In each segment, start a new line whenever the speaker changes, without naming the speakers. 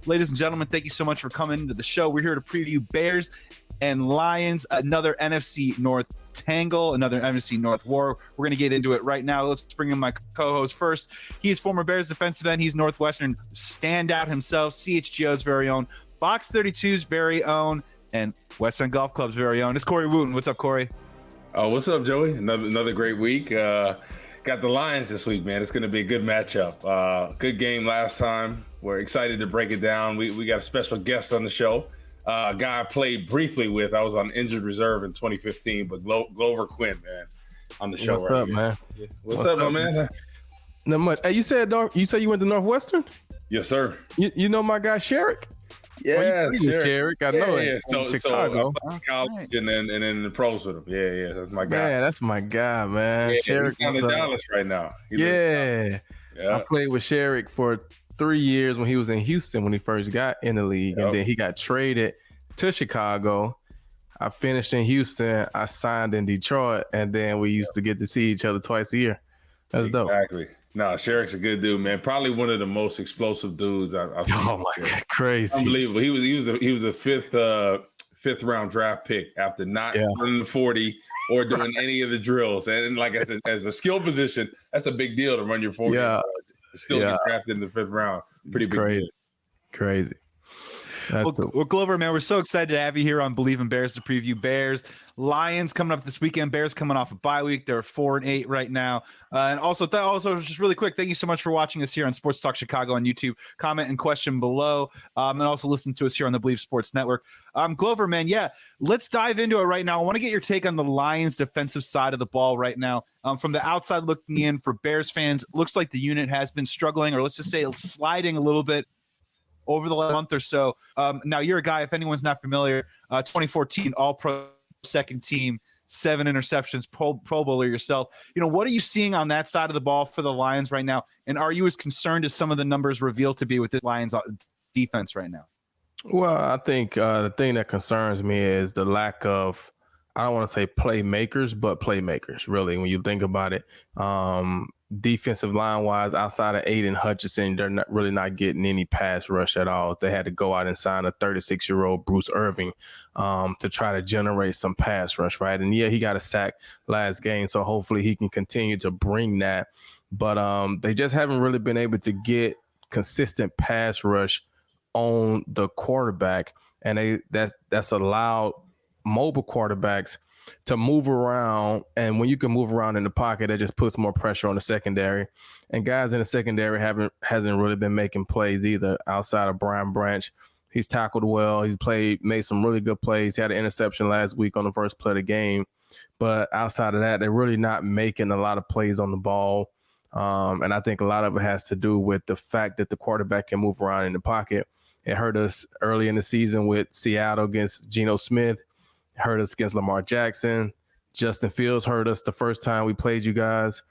Ladies and gentlemen, thank you so much for coming to the show. We're here to preview Bears and Lions, another NFC North tangle, another NFC North war. We're going to get into it right now. Let's bring in my co-host first. He is former Bears defensive end. He's Northwestern standout himself, CHGO's very own, Fox 32's very own, and West End Golf Club's very own. It's Corey Wootton. What's up, Corey?
What's up, Joey? Another great week. Got the Lions this week, man. It's going to be a good matchup. Good game last time. We're excited to break it down. We got a special guest on the show. A guy I played briefly with. I was on injured reserve in 2015, but Glover Quin, man, on the show.
What's up, man?
Yeah. What's up, my man?
Not much. Hey, you said you went to Northwestern?
Yes, sir.
You know my guy Sherrick?
Yeah,
Sherrick. I know him.
So
Chicago.
College and then in the pros with him. Yeah, that's my guy.
Man, that's my guy, man.
Yeah,
Sherrick
he's down in Dallas right now.
Yeah. I played with Sherrick for 3 years when he was in Houston when he first got in the league, and then he got traded to Chicago. I finished in Houston. I signed in Detroit, and then we used to get to see each other twice a year. That's dope.
Exactly. No, Sherrick's a good dude, man. Probably one of the most explosive dudes I've seen.
Oh my God, crazy!
Unbelievable. He was a fifth round draft pick after not running the 40 or doing any of the drills. And like I said, as a skill position, that's a big deal to run your 40. Still get drafted in the 5th round. Pretty big deal.
Crazy.
Well, Glover, man, we're so excited to have you here on Believe in Bears to preview Bears. Lions coming up this weekend. Bears coming off a bye week. They're 4-8 right now. And also just really quick, thank you so much for watching us here on Sports Talk Chicago on YouTube. Comment and question below. And also listen to us here on the Believe Sports Network. Glover, man, let's dive into it right now. I want to get your take on the Lions defensive side of the ball right now. From the outside looking in for Bears fans, looks like the unit has been struggling, or let's just say sliding a little bit over the last month or so. Now, you're a guy, if anyone's not familiar, 2014 All-Pro second team, 7 interceptions, Pro Bowler yourself. What are you seeing on that side of the ball for the Lions right now? And are you as concerned as some of the numbers reveal to be with the Lions defense right now?
Well, I think the thing that concerns me is the lack of, I don't want to say playmakers, but playmakers, really, when you think about it. Defensive line wise, outside of Aiden Hutchinson, they're not getting any pass rush at all. They had to go out and sign a 36-year-old Bruce Irving to try to generate some pass rush, right? And he got a sack last game, so hopefully he can continue to bring that. But they just haven't really been able to get consistent pass rush on the quarterback, and that's allowed mobile quarterbacks to move around, and when you can move around in the pocket, that just puts more pressure on the secondary. And guys in the secondary hasn't really been making plays either. Outside of Brian Branch, he's tackled well. He's made some really good plays. He had an interception last week on the first play of the game, but outside of that, they're really not making a lot of plays on the ball. And I think a lot of it has to do with the fact that the quarterback can move around in the pocket. It hurt us early in the season with Seattle against Geno Smith. Hurt us against Lamar Jackson. Justin Fields hurt us the first time we played you guys.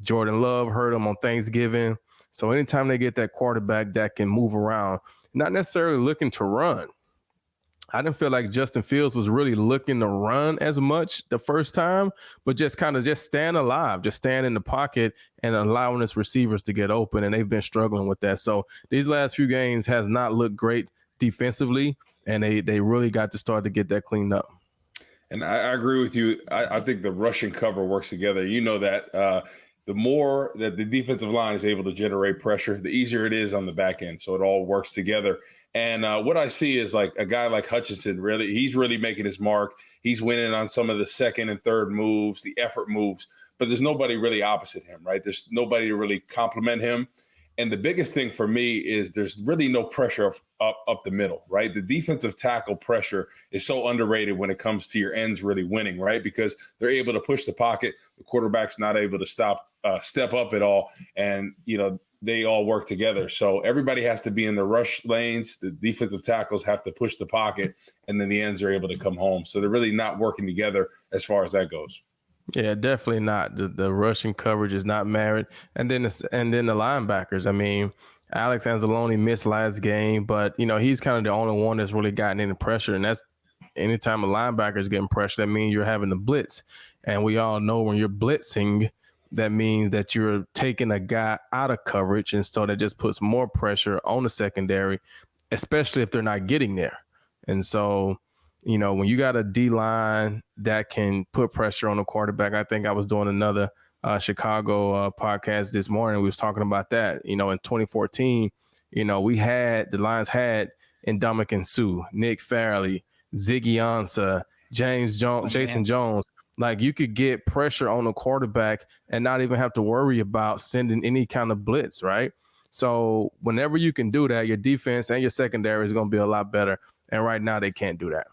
Jordan Love hurt him on Thanksgiving. So anytime they get that quarterback that can move around, not necessarily looking to run. I didn't feel like Justin Fields was really looking to run as much the first time, but just kind of stand alive, just stand in the pocket and allowing his receivers to get open. And they've been struggling with that. So these last few games has not looked great defensively, and they really got to start to get that cleaned up.
And I agree with you. I think the rush and cover works together. You know that the more that the defensive line is able to generate pressure, the easier it is on the back end. So it all works together. And what I see is like a guy like Hutchinson, he's really making his mark. He's winning on some of the second and third moves, the effort moves. But there's nobody really opposite him, right? There's nobody to really complement him. And the biggest thing for me is there's really no pressure up the middle, right? The defensive tackle pressure is so underrated when it comes to your ends really winning, right? Because they're able to push the pocket. The quarterback's not able to step up at all. And, they all work together. So everybody has to be in the rush lanes. The defensive tackles have to push the pocket, and then the ends are able to come home. So they're really not working together as far as that goes.
Yeah, definitely not. The rushing coverage is not married. And then the linebackers. I mean, Alex Anzalone missed last game, but, he's kind of the only one that's really gotten any pressure. And that's anytime a linebacker is getting pressure, that means you're having to blitz. And we all know when you're blitzing, that means that you're taking a guy out of coverage. And so that just puts more pressure on the secondary especially if they're not getting there. And so, you know, when you got a D-line that can put pressure on the quarterback, I think I was doing another Chicago podcast this morning. We was talking about that. You know, in 2014, you know, the Lions had Ndamukong Suh, Nick Fairley, Ziggy Ansah, James Jones, Jason Jones. Like, you could get pressure on the quarterback and not even have to worry about sending any kind of blitz, right? So whenever you can do that, your defense and your secondary is going to be a lot better. And right now they can't do that.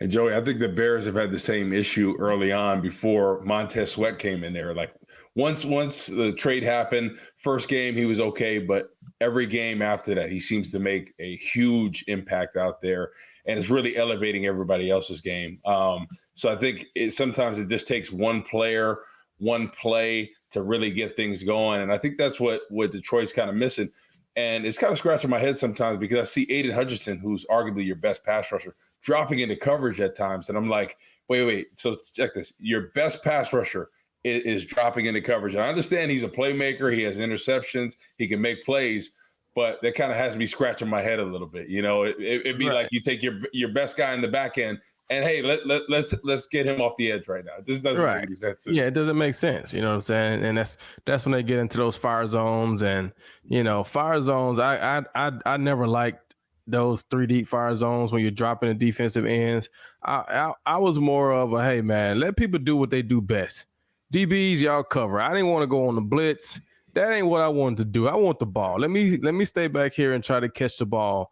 And Joey, I think the Bears have had the same issue early on before Montez Sweat came in there. Like once the trade happened, first game he was okay, but every game after that he seems to make a huge impact out there, and it's really elevating everybody else's game. So I think sometimes it just takes one player, one play to really get things going, and I think that's what Detroit's kind of missing. And it's kind of scratching my head sometimes because I see Aiden Hutchinson, who's arguably your best pass rusher, dropping into coverage at times. And I'm like, wait. So check this. Your best pass rusher is dropping into coverage. And I understand he's a playmaker. He has interceptions. He can make plays. But that kind of has me scratching my head a little bit. You know, it'd be like you take your best guy in the back end and, hey, let's get him off the edge right now. This doesn't make any sense.
Yeah, it doesn't make sense. You know what I'm saying? And that's when they get into those fire zones. And, you know, fire zones, I never liked those 3 deep fire zones when you're dropping the defensive ends. I was more of a, hey, man, let people do what they do best. DBs, y'all cover. I didn't want to go on the blitz. That ain't what I wanted to do. I want the ball. Let me stay back here and try to catch the ball.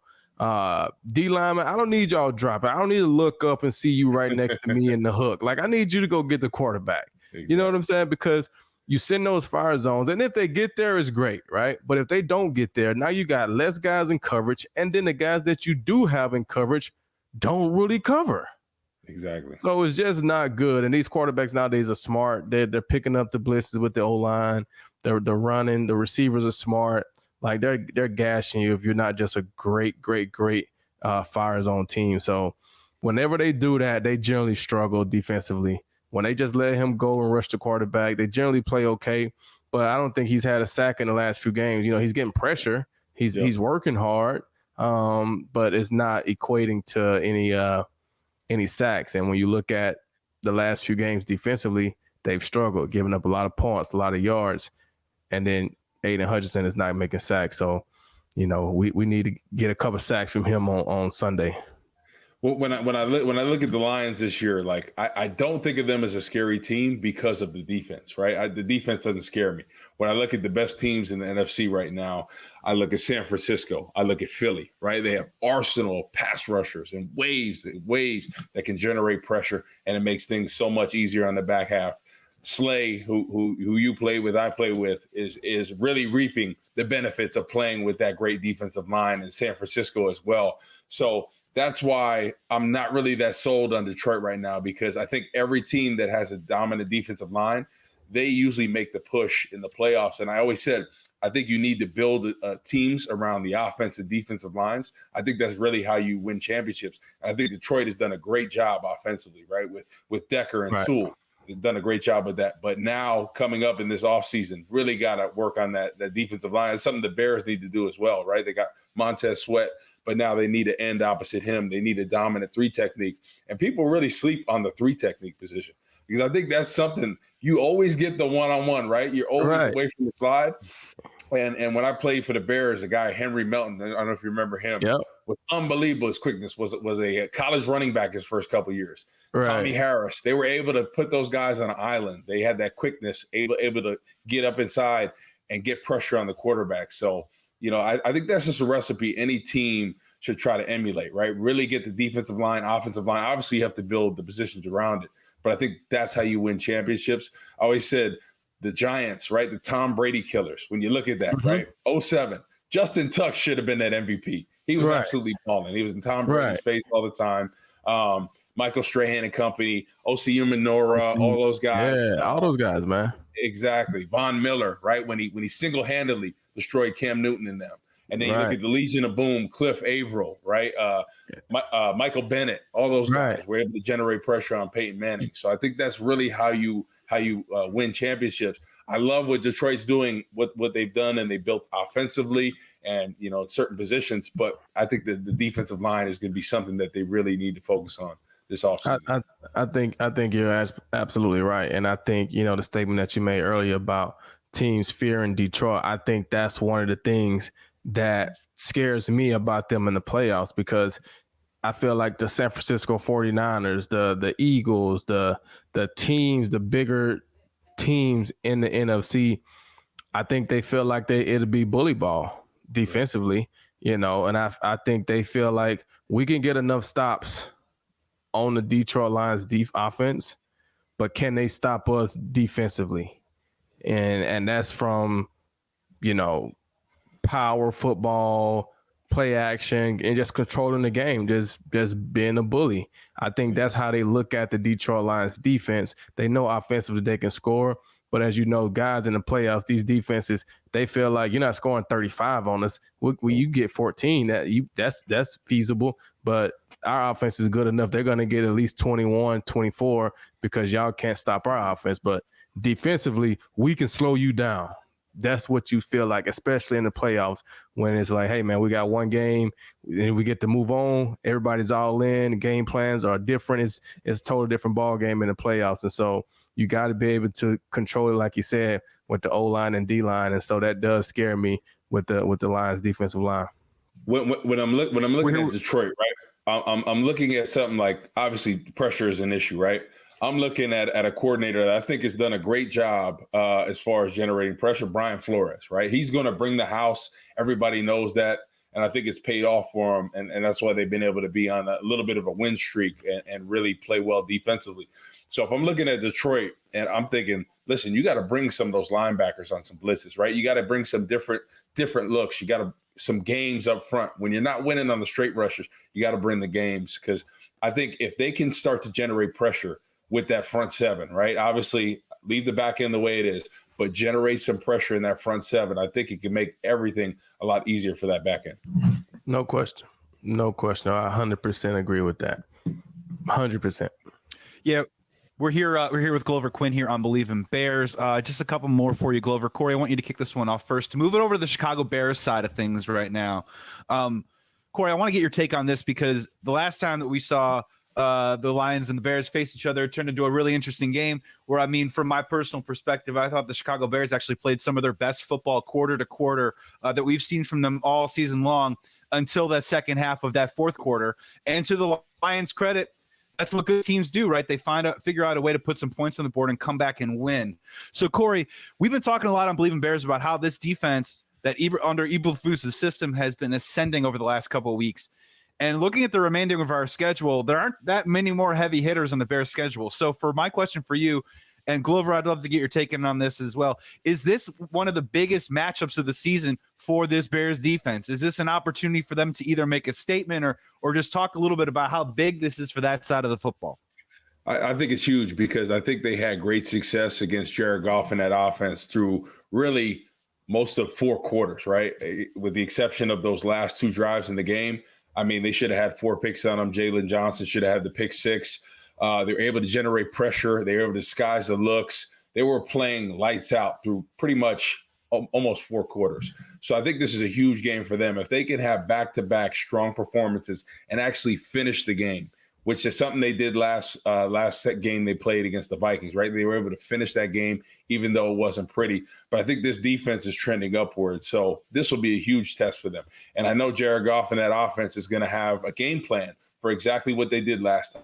D lineman, I don't need y'all dropping. I don't need to look up and see you right next to me in the hook. Like, I need you to go get the quarterback. Exactly. You know what I'm saying? Because you send those fire zones, and if they get there, it's great, right? But if they don't get there, now you got less guys in coverage, and then the guys that you do have in coverage don't really cover.
Exactly.
So it's just not good. And these quarterbacks nowadays are smart. They're picking up the blitzes with the O-line. They're running. The receivers are smart. Like, they're gashing you if you're not just a great fire zone team. So whenever they do that, they generally struggle defensively. When they just let him go and rush the quarterback, they generally play okay. But I don't think he's had a sack in the last few games. You know, he's getting pressure. He's working hard, but it's not equating to any sacks. And when you look at the last few games defensively, they've struggled, giving up a lot of points, a lot of yards. And then Aiden Hutchinson is not making sacks. So, you know, we need to get a couple sacks from him on Sunday.
Well, when I look at the Lions this year, like I don't think of them as a scary team because of the defense, right? The defense doesn't scare me. When I look at the best teams in the NFC right now, I look at San Francisco, I look at Philly, right? They have arsenal pass rushers and waves that can generate pressure, and it makes things so much easier on the back half. Slay, who you play with, I play with, is really reaping the benefits of playing with that great defensive line in San Francisco as well. So that's why I'm not really that sold on Detroit right now, because I think every team that has a dominant defensive line, they usually make the push in the playoffs. And I always said, I think you need to build teams around the offensive defensive lines. I think that's really how you win championships. And I think Detroit has done a great job offensively, right? With Decker and Sewell. They've done a great job with that. But now coming up in this offseason, really got to work on that defensive line. It's something the Bears need to do as well, right? They got Montez Sweat, but now they need to end opposite him. They need a dominant 3 technique. And people really sleep on the 3 technique position, because I think that's something you always get the one-on-one, right? You're always away from the slide. And when I played for the Bears, a guy, Henry Melton, I don't know if you remember him, was unbelievable. His quickness was a college running back his first couple of years. Right. Tommy Harris, they were able to put those guys on an island. They had that quickness, able to get up inside and get pressure on the quarterback. So, you know, I think that's just a recipe any team should try to emulate, right? Really get the defensive line, offensive line. Obviously, you have to build the positions around it. But I think that's how you win championships. I always said the Giants, right? The Tom Brady killers. When you look at that, right? 07, Justin Tuck should have been that MVP. He was absolutely balling. He was in Tom Brady's face all the time. Michael Strahan and company, Osi Umenora, all those guys.
Yeah, all those guys, man.
Exactly. Von Miller, right? When he single-handedly destroyed Cam Newton and them. And then you look at the Legion of Boom, Cliff Averill, right? Michael Bennett, all those guys were able to generate pressure on Peyton Manning. So I think that's really how you win championships. I love what Detroit's doing, what they've done, and they built offensively and, you know, in certain positions. But I think that the defensive line is going to be something that they really need to focus on this offseason.
I think you're absolutely right. And I think, you know, the statement that you made earlier about teams fearing Detroit, I think that's one of the things that scares me about them in the playoffs, because I feel like the San Francisco 49ers, the Eagles, the teams, the bigger teams in the NFC, I think they feel like it'll be bully ball defensively, you know, and I think they feel like we can get enough stops on the Detroit Lions offense, but can they stop us defensively? And that's from, you know, power football, play action, and just controlling the game, just being a bully. I think that's how they look at the Detroit Lions defense. They know offensively they can score, but as you know, guys in the playoffs, these defenses, they feel like you're not scoring 35 on us. When you get 14, that's feasible, but our offense is good enough. They're going to get at least 21, 24 because y'all can't stop our offense. But defensively, we can slow you down. That's what you feel like, especially in the playoffs, when it's like, hey, man, we got one game and we get to move on. Everybody's all in. Game plans are different. It's a totally different ball game in the playoffs. And so you got to be able to control it, like you said, with the O-line and D-line. And so that does scare me with the Lions defensive line.
When I'm looking at Detroit, right, I'm looking at something like, obviously pressure is an issue, right? I'm looking at a coordinator that I think has done a great job as far as generating pressure, Brian Flores, right? He's going to bring the house. Everybody knows that. And I think it's paid off for him. And that's why they've been able to be on a little bit of a win streak and really play well defensively. So if I'm looking at Detroit and I'm thinking, listen, you got to bring some of those linebackers on some blitzes, right? You got to bring some different looks. You got to some games up front. When you're not winning on the straight rushes, you got to bring the games, because I think if they can start to generate pressure with that front seven, right? Obviously, leave the back end the way it is, but generate some pressure in that front seven. I think it can make everything a lot easier for that back end.
No question. I 100% agree with that. 100%.
Yeah. We're here with Glover Quin here on Believe in Bears. Just a couple more for you, Glover. Corey, I want you to kick this one off first. To move it over to the Chicago Bears side of things right now. Corey, I want to get your take on this, because the last time that we saw the Lions and the Bears face each other, it turned into a really interesting game where, I mean, from my personal perspective, I thought the Chicago Bears actually played some of their best football quarter to quarter that we've seen from them all season long until that second half of that fourth quarter. And to the Lions' credit, that's what good teams do, right? They figure out a way to put some points on the board and come back and win. So, Corey, we've been talking a lot on Believe in Bears about how this defense that under Eberflus's system has been ascending over the last couple of weeks. And looking at the remainder of our schedule, there aren't that many more heavy hitters on the Bears schedule. So for my question for you, and Glover, I'd love to get your take on this as well. Is this one of the biggest matchups of the season for this Bears defense? Is this an opportunity for them to either make a statement or just talk a little bit about how big this is for that side of the football?
I think it's huge, because I think they had great success against Jared Goff and that offense through really most of four quarters, right? With the exception of those last two drives in the game. I mean, they should have had 4 picks on them. Jalen Johnson should have had the pick 6. They were able to generate pressure. They were able to disguise the looks. They were playing lights out through pretty much almost 4 quarters. So I think this is a huge game for them. If they can have back-to-back strong performances and actually finish the game, which is something they did last game they played against the Vikings, right? They were able to finish that game, even though it wasn't pretty. But I think this defense is trending upward. So this will be a huge test for them. And I know Jared Goff and that offense is going to have a game plan for exactly what they did last time.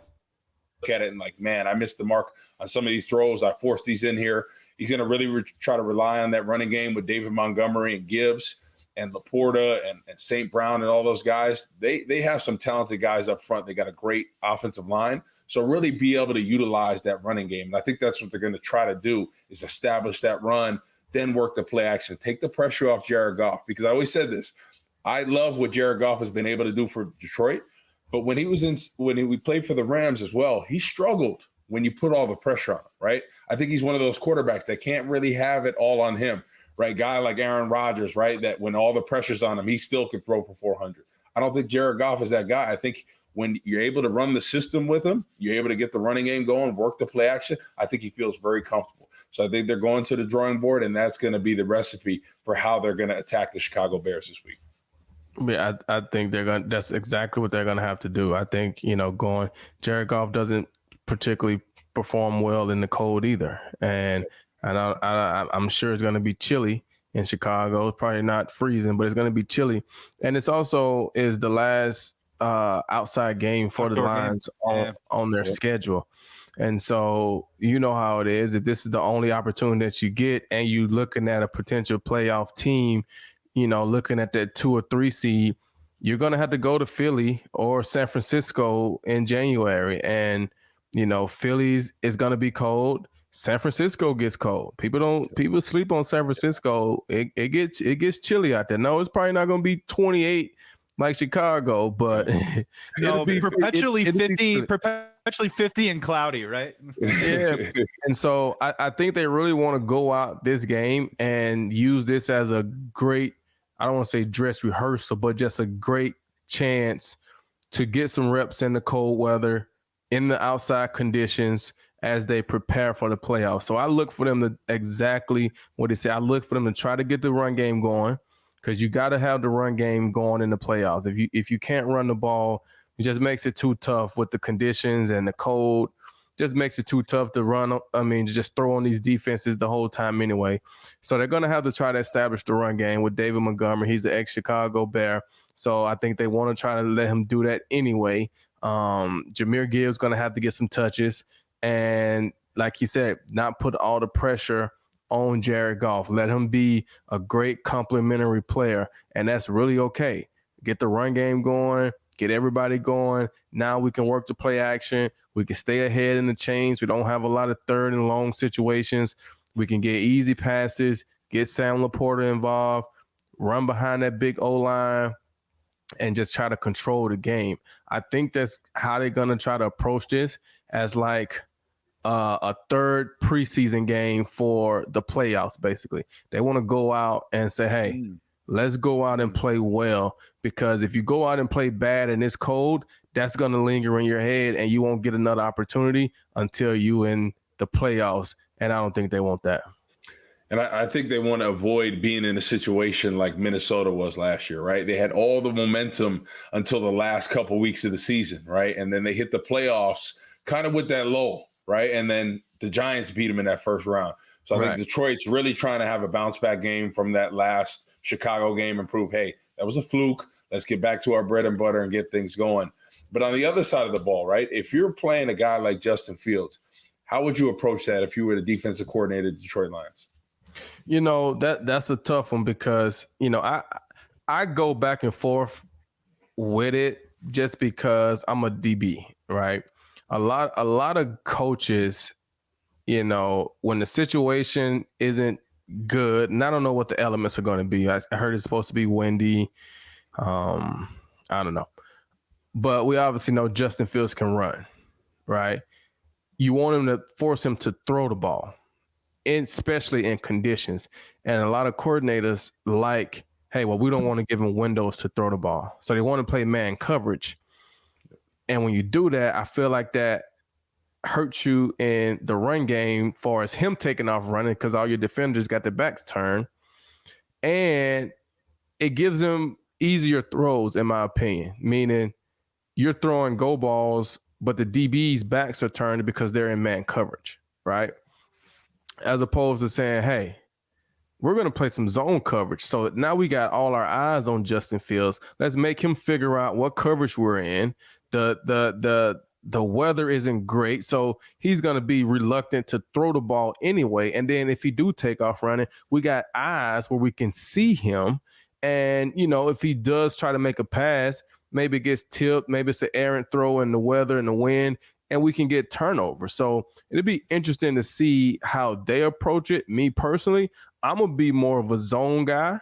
Look at it and like, man, I missed the mark on some of these throws. I forced these in here. He's going to really try to rely on that running game with David Montgomery and Gibbs and Laporta and St. Brown and all those guys. They have some talented guys up front. They got a great offensive line. So really be able to utilize that running game. And I think that's what they're going to try to do, is establish that run, then work the play action, take the pressure off Jared Goff. Because I always said this, I love what Jared Goff has been able to do for Detroit. But when we played for the Rams as well, he struggled when you put all the pressure on him, right? I think he's one of those quarterbacks that can't really have it all on him, right? Guy like Aaron Rodgers, right? That when all the pressure's on him, he still can throw for 400. I don't think Jared Goff is that guy. I think when you're able to run the system with him, you're able to get the running game going, work the play action, I think he feels very comfortable. So I think they're going to the drawing board, and that's going to be the recipe for how they're going to attack the Chicago Bears this week.
Yeah, I think that's exactly what they're gonna have to do. I think, Jared Goff doesn't particularly perform well in the cold either. And I'm sure it's gonna be chilly in Chicago. It's probably not freezing, but it's gonna be chilly. And it's also is the last outside game for the Lions on their schedule. And so you know how it is. If this is the only opportunity that you get and you looking at a potential playoff team, looking at that 2 or 3 seed, you're going to have to go to Philly or San Francisco in January. And, Philly's is going to be cold. San Francisco gets cold. People sleep on San Francisco. It gets chilly out there. No, it's probably not going to be 28 like Chicago, but
it'll be perpetually 50 and cloudy, right?
Yeah. And so I think they really want to go out this game and use this as a great, I don't want to say dress rehearsal, but just a great chance to get some reps in the cold weather, in the outside conditions as they prepare for the playoffs. So I look for them to exactly what they say. I look for them to try to get the run game going, because you got to have the run game going in the playoffs. If you can't run the ball, it just makes it too tough with the conditions and the cold. Just makes it too tough to run. I mean, to just throw on these defenses the whole time anyway. So they're going to have to try to establish the run game with David Montgomery. He's an ex-Chicago Bear. So I think they want to try to let him do that anyway. Jahmyr Gibbs going to have to get some touches. And like he said, not put all the pressure on Jared Goff. Let him be a great complementary player. And that's really okay. Get the run game going. Get everybody going. Now we can work the play action. We can stay ahead in the chains. We don't have a lot of third and long situations. We can get easy passes, get Sam Laporta involved, run behind that big O-line, and just try to control the game. I think that's how they're going to try to approach this, as like a third preseason game for the playoffs, basically. They want to go out and say, hey, let's go out and play well, because if you go out and play bad and it's cold, that's going to linger in your head and you won't get another opportunity until you in the playoffs. And I don't think they want that.
And I think they want to avoid being in a situation like Minnesota was last year, right? They had all the momentum until the last couple of weeks of the season, right? And then they hit the playoffs kind of with that lull, right? And then the Giants beat them in that first round. So I think Detroit's really trying to have a bounce back game from that last Chicago game and prove, hey, that was a fluke. Let's get back to our bread and butter and get things going. But on the other side of the ball, right, if you're playing a guy like Justin Fields, how would you approach that if you were the defensive coordinator of the Detroit Lions?
That's a tough one, because, I go back and forth with it just because I'm a DB, right? A lot of coaches, when the situation isn't good, and I don't know what the elements are going to be. I heard it's supposed to be windy. I don't know. But we obviously know Justin Fields can run, right? You want him to force him to throw the ball, especially in conditions. And a lot of coordinators like, hey, well, we don't want to give him windows to throw the ball. So they want to play man coverage. And when you do that, I feel like that hurts you in the run game, far as him taking off running, because all your defenders got their backs turned. And it gives him easier throws, in my opinion, meaning you're throwing go balls, but the DB's backs are turned because they're in man coverage, right? As opposed to saying, hey, we're going to play some zone coverage. So now we got all our eyes on Justin Fields. Let's make him figure out what coverage we're in. The weather isn't great, so he's going to be reluctant to throw the ball anyway. And then if he do take off running, we got eyes where we can see him. And, if he does try to make a pass, maybe it gets tipped, maybe it's an errant throw in the weather and the wind, and we can get turnover. So it'll be interesting to see how they approach it. Me personally, I'm going to be more of a zone guy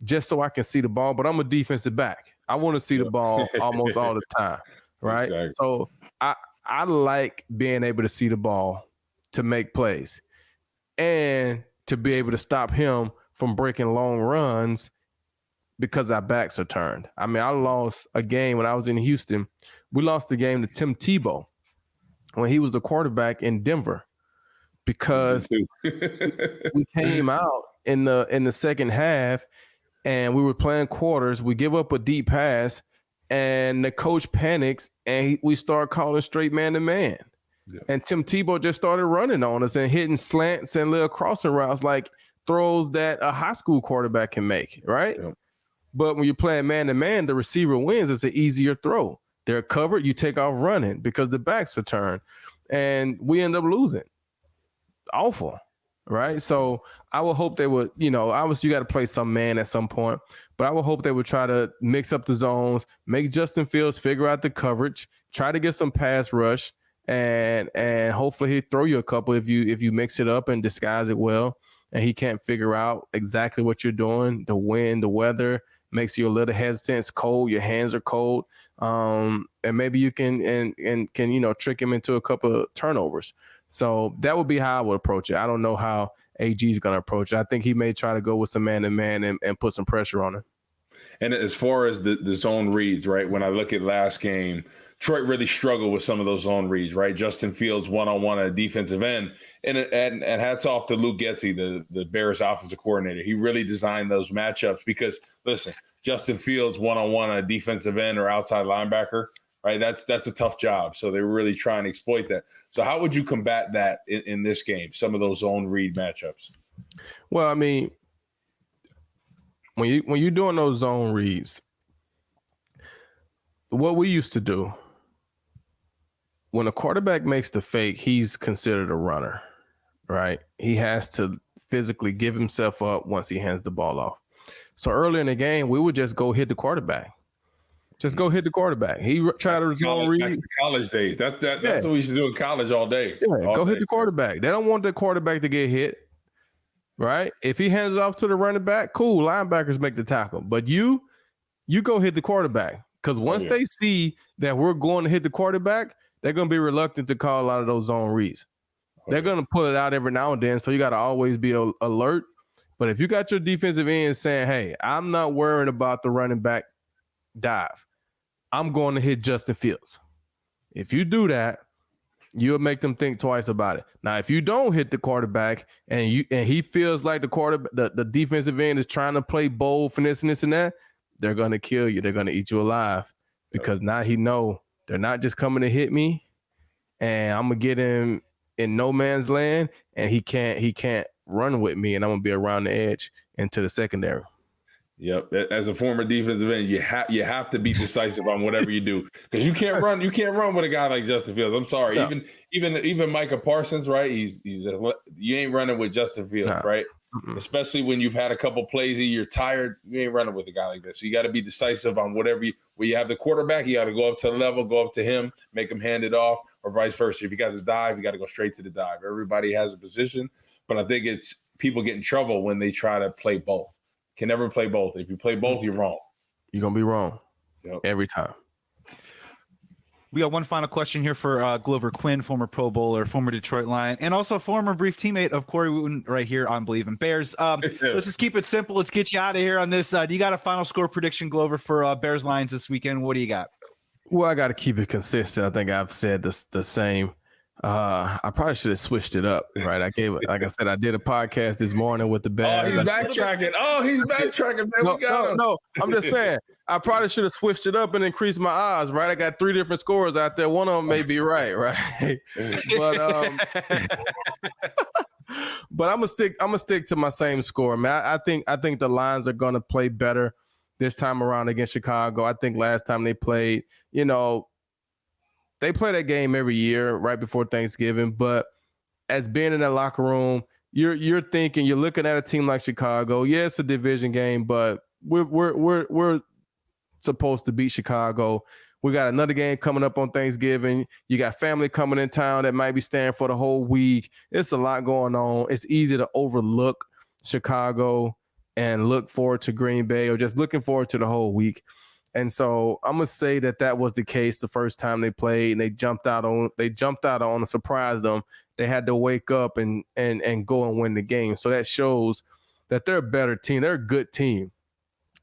just so I can see the ball, but I'm a defensive back. I want to see the ball almost all the time, right? Exactly. So I like being able to see the ball to make plays. And to be able to stop him from breaking long runs because our backs are turned. I mean, I lost a game when I was in Houston. We lost the game to Tim Tebow when he was the quarterback in Denver because we came out in the second half and we were playing quarters. We give up a deep pass and the coach panics and we start calling straight man-to-man. Yeah. And Tim Tebow just started running on us and hitting slants and little crossing routes like throws that a high school quarterback can make, right? Yeah. But when you're playing man-to-man, the receiver wins. It's an easier throw. They're covered. You take off running because the backs are turned. And we end up losing. Awful, right? So I would hope they would, obviously you got to play some man at some point, but I would hope they would try to mix up the zones, make Justin Fields figure out the coverage, try to get some pass rush, and hopefully he'll throw you a couple if you mix it up and disguise it well, and he can't figure out exactly what you're doing. The wind, the weather makes you a little hesitant. It's cold. Your hands are cold. And maybe you can trick him into a couple of turnovers. So that would be how I would approach it. I don't know how AG is going to approach it. I think he may try to go with some man-to-man and put some pressure on him.
And as far as the zone reads, right, when I look at last game, Detroit really struggled with some of those zone reads, right? Justin Fields one-on-one at a defensive end. And hats off to Luke Getsy, the Bears offensive coordinator. He really designed those matchups because, listen, Justin Fields one-on-one at a defensive end or outside linebacker, right? That's a tough job. So they were really trying to exploit that. So how would you combat that in this game, some of those zone read matchups?
Well, I mean, when you're doing those zone reads, what we used to do, when a quarterback makes the fake, he's considered a runner, right? He has to physically give himself up once he hands the ball off. So early in the game, we would just go hit the quarterback. Just go hit the quarterback. He tried to zone read.
Back to college days. That's what we used to do in college all day.
Yeah, go hit the quarterback. They don't want the quarterback to get hit, right? If he hands it off to the running back, cool. Linebackers make the tackle. But you go hit the quarterback because once they see that we're going to hit the quarterback, they're going to be reluctant to call a lot of those zone reads. They're going to pull it out every now and then, so you got to always be alert. But if you got your defensive end saying, hey, I'm not worrying about the running back dive, I'm going to hit Justin Fields. If you do that, you'll make them think twice about it. Now, if you don't hit the quarterback and he feels like the defensive end is trying to play bold, finesse, and this and that, they're going to kill you. They're going to eat you alive because now he know they're not just coming to hit me, and I'm gonna get him in no man's land, and he can't run with me, and I'm gonna be around the edge into the secondary.
Yep. As a former defensive end, you have to be decisive on whatever you do because you can't run with a guy like Justin Fields. I'm sorry, no. even Micah Parsons, right? You ain't running with Justin Fields, no. Right? Mm-mm. Especially when you've had a couple plays and you're tired, you ain't running with a guy like this. So you got to be decisive on whatever where you have the quarterback, you got to go up to the level, go up to him, make him hand it off, or vice versa. If you got to dive, you got to go straight to the dive. Everybody has a position, but I think it's people get in trouble when they try to play both. Can never play both. If you play both, you're wrong.
You're gonna be wrong every time.
We got one final question here for Glover Quin, former Pro Bowler, former Detroit Lion, and also former brief teammate of Corey Wootton right here on Believe in Bears. Let's just keep it simple. Let's get you out of here on this. Do you got a final score prediction, Glover, for Bears Lions this weekend? What do you got?
Well, I got to keep it consistent. I think I've said the same. I probably should have switched it up, right? I did a podcast this morning with the Bears.
Oh, he's backtracking. He's backtracking. Man,
no. I'm just saying. I probably should have switched it up and increased my odds, right? I got 3 different scores out there. One of them may be right? But but I'm gonna stick to my same score, man. I think the Lions are gonna play better this time around against Chicago. I think last time they played, they play that game every year right before Thanksgiving. But as being in that locker room, you're looking at a team like Chicago. Yeah, it's a division game, but we're supposed to beat Chicago. We got another game coming up on Thanksgiving. You got family coming in town that might be staying for the whole week. It's a lot going on. It's easy to overlook Chicago and look forward to Green Bay or just looking forward to the whole week. And so I'm gonna say that was the case the first time they played, and they jumped out on and surprised them. They had to wake up and go and win the game. So that shows that they're a better team. They're a good team.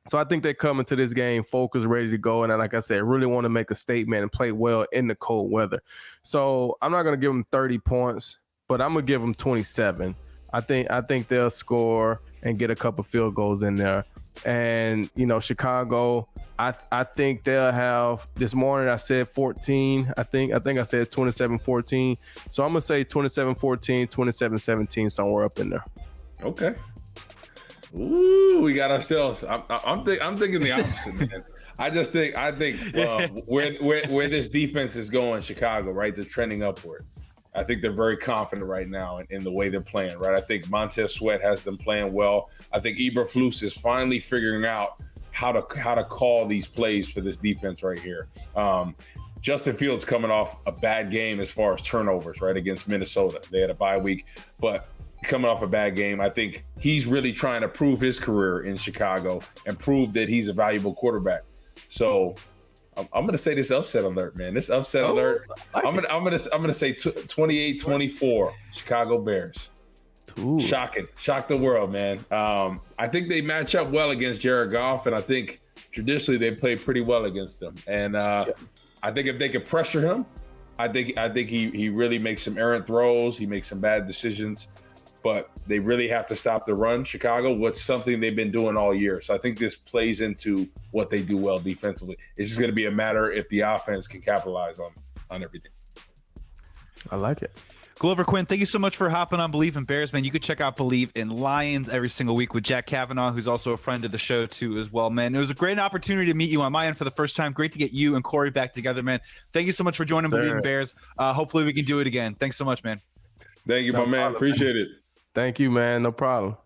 So I think they come into this game focused, ready to go, and like I said, really want to make a statement and play well in the cold weather. So I'm not gonna give them 30 points, but I'm gonna give them 27. I think they'll score and get a couple field goals in there. And Chicago, I think they'll have, this morning I said 14. I think I said 27-14. So I'm gonna say 27-14, 27-17, somewhere up in there.
Okay. Ooh, we got ourselves. I'm thinking the opposite, man. I think where this defense is going, Chicago, right? They're trending upward. I think they're very confident right now in the way they're playing, right? I think Montez Sweat has them playing well. I think Eberflus is finally figuring out how to call these plays for this defense right here. Justin Fields coming off a bad game as far as turnovers, right, against Minnesota. They had a bye week, but coming off a bad game, I think he's really trying to prove his career in Chicago and prove that he's a valuable quarterback. So I'm going to say this upset alert, man. This upset alert. I'm going to say 28-24 Chicago Bears.
Ooh.
Shock the world, man. I think they match up well against Jared Goff, and I think traditionally they play pretty well against them. And I think if they can pressure him, I think he really makes some errant throws. He makes some bad decisions, but they really have to stop the run, Chicago, what's something they've been doing all year. So I think this plays into what they do well defensively. It's just going to be a matter if the offense can capitalize on everything.
I like it.
Glover Quin, thank you so much for hopping on Believe in Bears, man. You could check out Believe in Lions every single week with Jack Kavanaugh, who's also a friend of the show too as well, man. It was a great opportunity to meet you on my end for the first time. Great to get you and Corey back together, man. Thank you so much for joining Believe in Bears. Hopefully we can do it again. Thanks so much, man.
Thank you, my man. Appreciate it.
Thank you, man. No problem.